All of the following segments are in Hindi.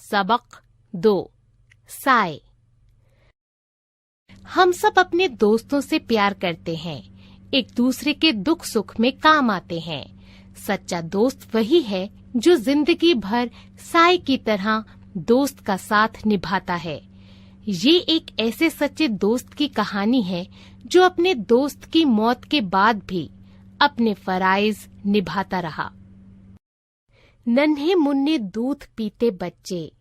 सबक 2 साय। हम सब अपने दोस्तों से प्यार करते हैं, एक दूसरे के दुख सुख में काम आते हैं। सच्चा दोस्त वही है जो जिंदगी भर साय की तरह दोस्त का साथ निभाता है। ये एक ऐसे सच्चे दोस्त की कहानी है जो अपने दोस्त की मौत के बाद भी अपने फराइज निभाता रहा। नन्हे मुन्ने दूध पीते बच्चे,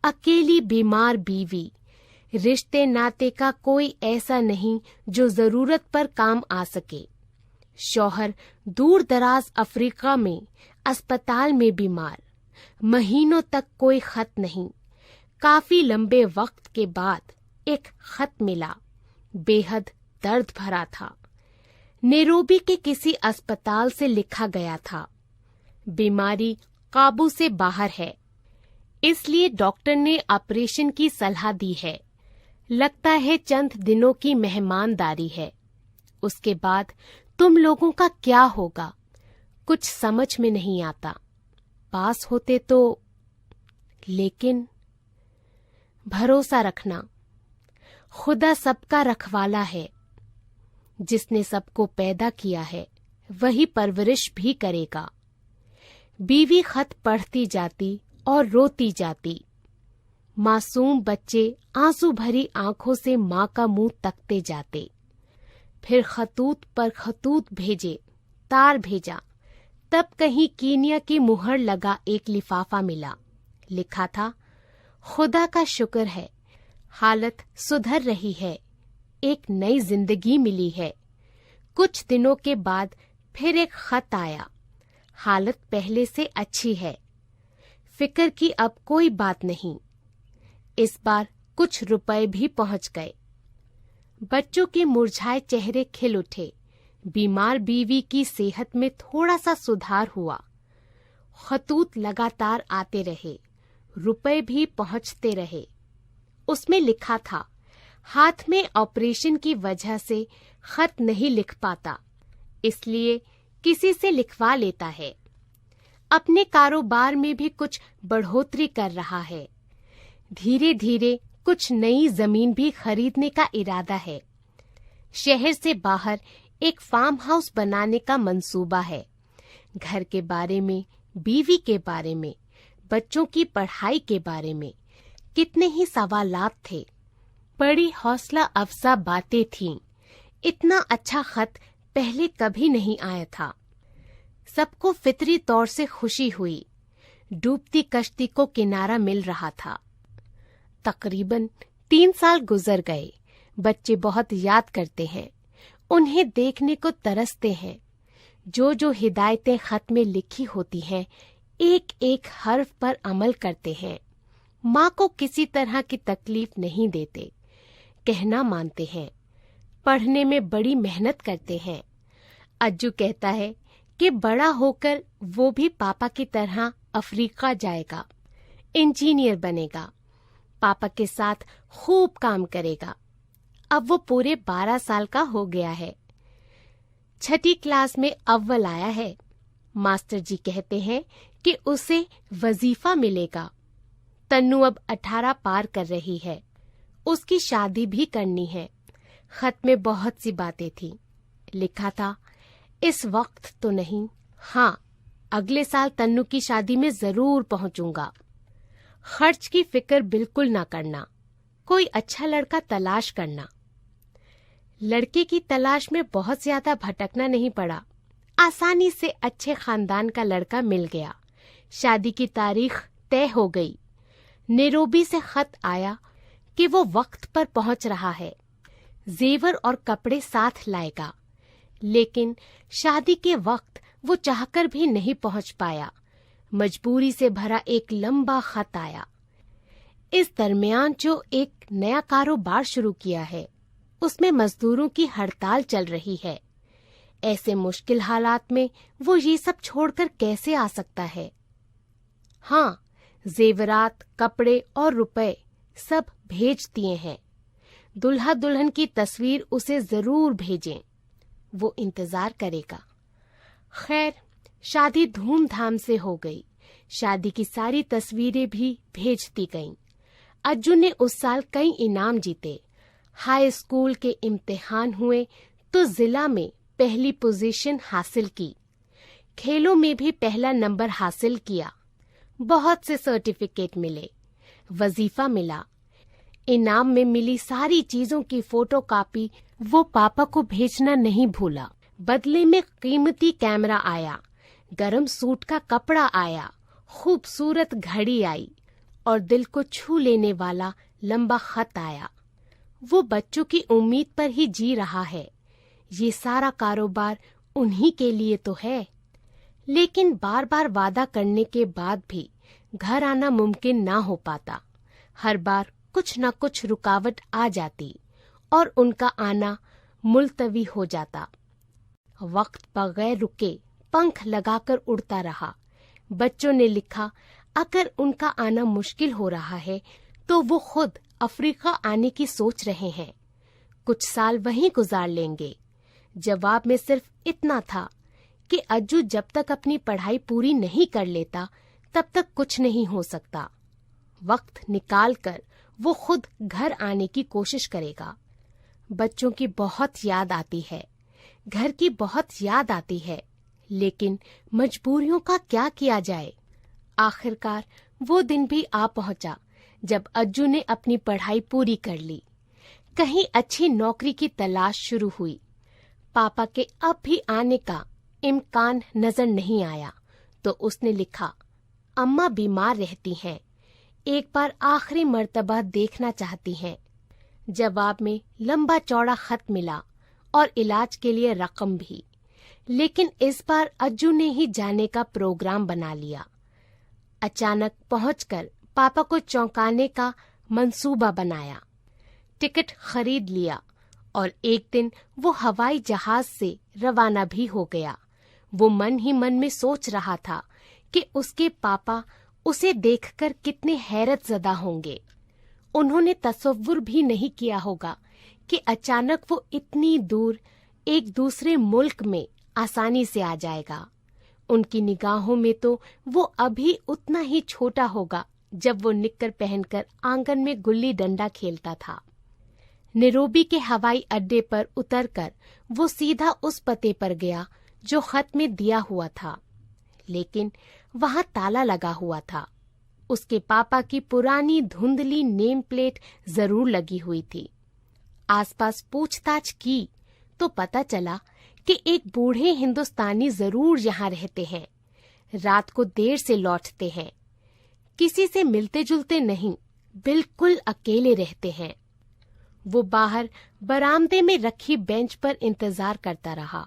अकेली बीमार बीवी, रिश्ते नाते का कोई ऐसा नहीं जो जरूरत पर काम आ सके। शौहर दूर दराज अफ्रीका में अस्पताल में बीमार, महीनों तक कोई खत नहीं। काफी लंबे वक्त के बाद एक खत मिला, बेहद दर्द भरा था। नैरोबी के किसी अस्पताल से लिखा गया था, बीमारी काबू से बाहर है, इसलिए डॉक्टर ने ऑपरेशन की सलाह दी है। लगता है चंद दिनों की मेहमानदारी है, उसके बाद तुम लोगों का क्या होगा कुछ समझ में नहीं आता। पास होते तो, लेकिन भरोसा रखना, खुदा सबका रखवाला है। जिसने सबको पैदा किया है वही परवरिश भी करेगा। बीवी खत पढ़ती जाती और रोती जाती। मासूम बच्चे आंसू भरी आंखों से माँ का मुंह तकते जाते। फिर खतूत पर खतूत भेजे, तार भेजा, तब कहीं कीनिया की मुहर लगा एक लिफाफा मिला। लिखा था, खुदा का शुक्र है, हालत सुधर रही है, एक नई जिंदगी मिली है। कुछ दिनों के बाद फिर एक खत आया, हालत पहले से अच्छी है, फिक्र की अब कोई बात नहीं। इस बार कुछ रुपए भी पहुंच गए। बच्चों के मुरझाए चेहरे खिल उठे। बीमार बीवी की सेहत में थोड़ा सा सुधार हुआ। खतूत लगातार आते रहे, रुपए भी पहुंचते रहे। उसमें लिखा था, हाथ में ऑपरेशन की वजह से खत नहीं लिख पाता, इसलिए किसी से लिखवा लेता है। अपने कारोबार में भी कुछ बढ़ोतरी कर रहा है। धीरे धीरे कुछ नई जमीन भी खरीदने का इरादा है। शहर से बाहर एक फार्म हाउस बनाने का मंसूबा है। घर के बारे में, बीवी के बारे में, बच्चों की पढ़ाई के बारे में कितने ही सवालात थे। बड़ी हौसला अफजा बातें थीं। इतना अच्छा खत पहले कभी नहीं आया था। सबको फितरी तौर से खुशी हुई। डूबती कश्ती को किनारा मिल रहा था। तकरीबन 3 साल गुजर गए। बच्चे बहुत याद करते हैं, उन्हें देखने को तरसते हैं। जो हिदायतें खत में लिखी होती हैं, एक एक हर्फ पर अमल करते हैं। माँ को किसी तरह की तकलीफ नहीं देते, कहना मानते हैं। पढ़ने में बड़ी मेहनत करते हैं। अज्जू कहता है कि बड़ा होकर वो भी पापा की तरह अफ्रीका जाएगा, इंजीनियर बनेगा, पापा के साथ खूब काम करेगा। अब वो पूरे 12 साल का हो गया है, 6ठी क्लास में अव्वल आया है। मास्टर जी कहते हैं कि उसे वजीफा मिलेगा। तन्नू अब 18 पार कर रही है, उसकी शादी भी करनी है। खत में बहुत सी बातें थी। लिखा था, इस वक्त तो नहीं, हाँ अगले साल तन्नू की शादी में जरूर पहुंचूंगा। खर्च की फिक्र बिल्कुल ना करना, कोई अच्छा लड़का तलाश करना। लड़के की तलाश में बहुत ज्यादा भटकना नहीं पड़ा। आसानी से अच्छे खानदान का लड़का मिल गया। शादी की तारीख तय हो गई। नैरोबी से खत आया कि वो वक्त पर पहुंच रहा है, जेवर और कपड़े साथ लाएगा। लेकिन शादी के वक्त वो चाहकर भी नहीं पहुंच पाया। मजबूरी से भरा एक लंबा खत आया। इस दरमियान जो एक नया कारोबार शुरू किया है, उसमें मजदूरों की हड़ताल चल रही है। ऐसे मुश्किल हालात में वो ये सब छोड़कर कैसे आ सकता है। हाँ, जेवरात, कपड़े और रुपए सब भेज दिए हैं। दुल्हा दुल्हन की तस्वीर उसे जरूर भेजें, वो इंतजार करेगा। खैर, शादी धूमधाम से हो गई। शादी की सारी तस्वीरें भी भेज दी गईं। अज्जू ने उस साल कई इनाम जीते। हाई स्कूल के इम्तिहान हुए तो जिला में पहली पोजीशन हासिल की। खेलों में भी पहला नंबर हासिल किया। बहुत से सर्टिफिकेट मिले, वजीफा मिला। इनाम में मिली सारी चीजों की फोटोकॉपी वो पापा को भेजना नहीं भूला। बदले में कीमती कैमरा आया, गरम सूट का कपड़ा आया, खूबसूरत घड़ी आई और दिल को छू लेने वाला लंबा खत आया। वो बच्चों की उम्मीद पर ही जी रहा है। ये सारा कारोबार उन्हीं के लिए तो है। लेकिन बार बार वादा करने के बाद भी घर आना मुमकिन ना हो पाता। हर बार कुछ न कुछ रुकावट आ जाती और उनका आना मुलतवी हो जाता। वक्त बगैर रुके पंख लगाकर उड़ता रहा। बच्चों ने लिखा, अगर उनका आना मुश्किल हो रहा है तो वो खुद अफ्रीका आने की सोच रहे हैं। कुछ साल वहीं गुजार लेंगे। जवाब में सिर्फ इतना था कि अज्जू जब तक अपनी पढ़ाई पूरी नहीं कर लेता तब तक कुछ नहीं हो सकता। वक्त निकाल कर वो खुद घर आने की कोशिश करेगा। बच्चों की बहुत याद आती है, घर की बहुत याद आती है, लेकिन मजबूरियों का क्या किया जाए। आखिरकार वो दिन भी आ पहुंचा जब अज्जू ने अपनी पढ़ाई पूरी कर ली। कहीं अच्छी नौकरी की तलाश शुरू हुई। पापा के अब भी आने का इम्कान नजर नहीं आया तो उसने लिखा, अम्मा बीमार रहती हैं, एक बार आखिरी मर्तबा देखना चाहती हैं। जवाब में लंबा चौड़ा खत मिला और इलाज के लिए रकम भी। लेकिन इस बार अज्जू ने ही जाने का प्रोग्राम बना लिया। अचानक पहुंचकर पापा को चौंकाने का मंसूबा बनाया। टिकट खरीद लिया और एक दिन वो हवाई जहाज से रवाना भी हो गया। वो मन ही मन में सोच रहा था कि उसके पापा उसे देखकर कितने हैरतज़दा होंगे। उन्होंने तसव्वुर भी नहीं किया होगा कि अचानक वो इतनी दूर एक दूसरे मुल्क में आसानी से आ जाएगा। उनकी निगाहों में तो वो अभी उतना ही छोटा होगा जब वो निक्कर पहनकर आंगन में गुल्ली डंडा खेलता था। नैरोबी के हवाई अड्डे पर उतरकर वो सीधा उस पते पर गया जो खत में दिया हुआ था, लेकिन वहां ताला लगा हुआ था। उसके पापा की पुरानी धुंधली नेम प्लेट जरूर लगी हुई थी। आसपास पूछताछ की तो पता चला कि एक बूढ़े हिंदुस्तानी जरूर यहाँ रहते हैं। रात को देर से लौटते हैं, किसी से मिलते जुलते नहीं, बिल्कुल अकेले रहते हैं। वो बाहर बरामदे में रखी बेंच पर इंतजार करता रहा।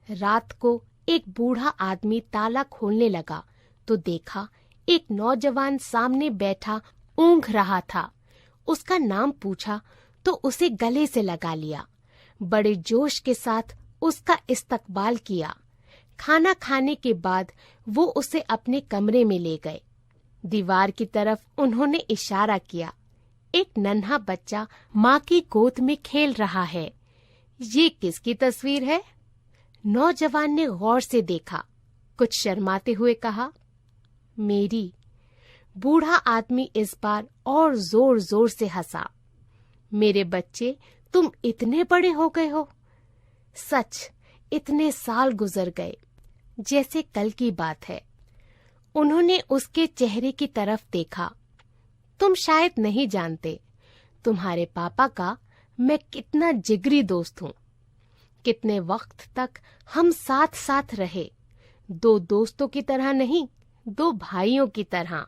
रात को एक बूढ़ा आदमी ताला खोलने लगा तो देखा एक नौजवान सामने बैठा ऊँघ रहा था। उसका नाम पूछा तो उसे गले से लगा लिया। बड़े जोश के साथ उसका इस्तकबाल किया। खाना खाने के बाद वो उसे अपने कमरे में ले गए। दीवार की तरफ उन्होंने इशारा किया। एक नन्हा बच्चा माँ की गोद में खेल रहा है। ये किसकी तस्वीर है? नौजवान ने गौर से देखा, कुछ शर्माते हुए कहा, मेरी। बूढ़ा आदमी इस बार और जोर जोर से हंसा। मेरे बच्चे, तुम इतने बड़े हो गए हो। सच, इतने साल गुजर गए, जैसे कल की बात है। उन्होंने उसके चेहरे की तरफ देखा। तुम शायद नहीं जानते, तुम्हारे पापा का मैं कितना जिगरी दोस्त हूँ। कितने वक्त तक हम साथ साथ रहे, दो दोस्तों की तरह नहीं, दो भाइयों की तरह।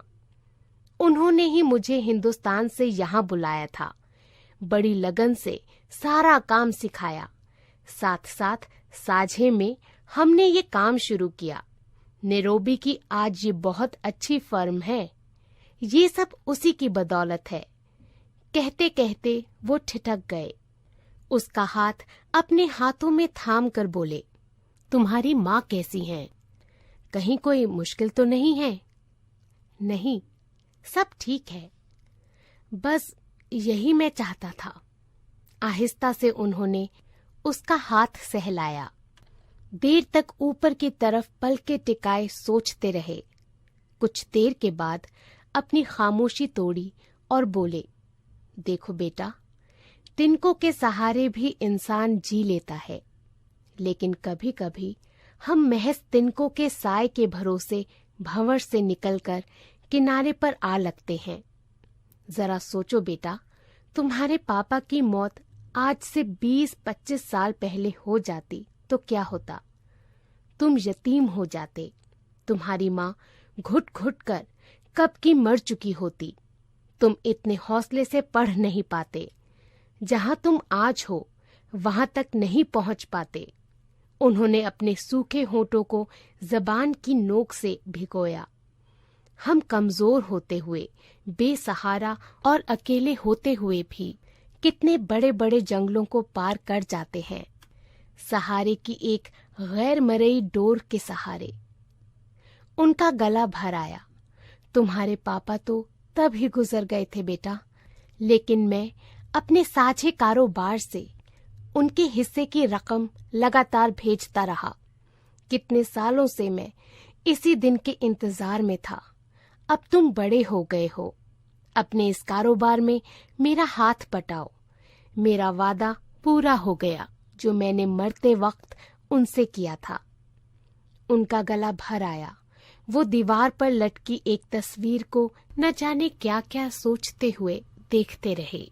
उन्होंने ही मुझे हिंदुस्तान से यहाँ बुलाया था। बड़ी लगन से सारा काम सिखाया। साथ साथ साझे में हमने ये काम शुरू किया। नैरोबी की आज ये बहुत अच्छी फर्म है। ये सब उसी की बदौलत है। कहते कहते वो ठिठक गए। उसका हाथ अपने हाथों में थाम कर बोले, तुम्हारी माँ कैसी हैं? कहीं कोई मुश्किल तो नहीं है? नहीं, सब ठीक है। बस यही मैं चाहता था। आहिस्ता से उन्होंने उसका हाथ सहलाया। देर तक ऊपर की तरफ पलके टिकाए सोचते रहे। कुछ देर के बाद अपनी खामोशी तोड़ी और बोले, देखो बेटा, तिनकों के सहारे भी इंसान जी लेता है, लेकिन कभी कभी हम महज तिनकों के साए के भरोसे भंवर से निकलकर किनारे पर आ लगते हैं। जरा सोचो बेटा, तुम्हारे पापा की मौत आज से 20-25 साल पहले हो जाती तो क्या होता? तुम यतीम हो जाते, तुम्हारी माँ घुट घुट कर कब की मर चुकी होती, तुम इतने हौसले से पढ़ नहीं पाते, जहां तुम आज हो वहां तक नहीं पहुंच पाते। उन्होंने अपने सूखे होठों को जबान की नोक से भिगोया। हम कमजोर होते हुए, बेसहारा और अकेले होते हुए भी कितने बड़े बड़े जंगलों को पार कर जाते हैं, सहारे की एक गैर मरई डोर के सहारे। उनका गला भर आया। तुम्हारे पापा तो तब ही गुजर गए थे बेटा, लेकिन मैं अपने साझे कारोबार से उनके हिस्से की रकम लगातार भेजता रहा। कितने सालों से मैं इसी दिन के इंतजार में था। अब तुम बड़े हो गए हो, अपने इस कारोबार में मेरा हाथ बटाओ। मेरा वादा पूरा हो गया जो मैंने मरते वक्त उनसे किया था। उनका गला भर आया। वो दीवार पर लटकी एक तस्वीर को न जाने क्या क्या सोचते हुए देखते रहे।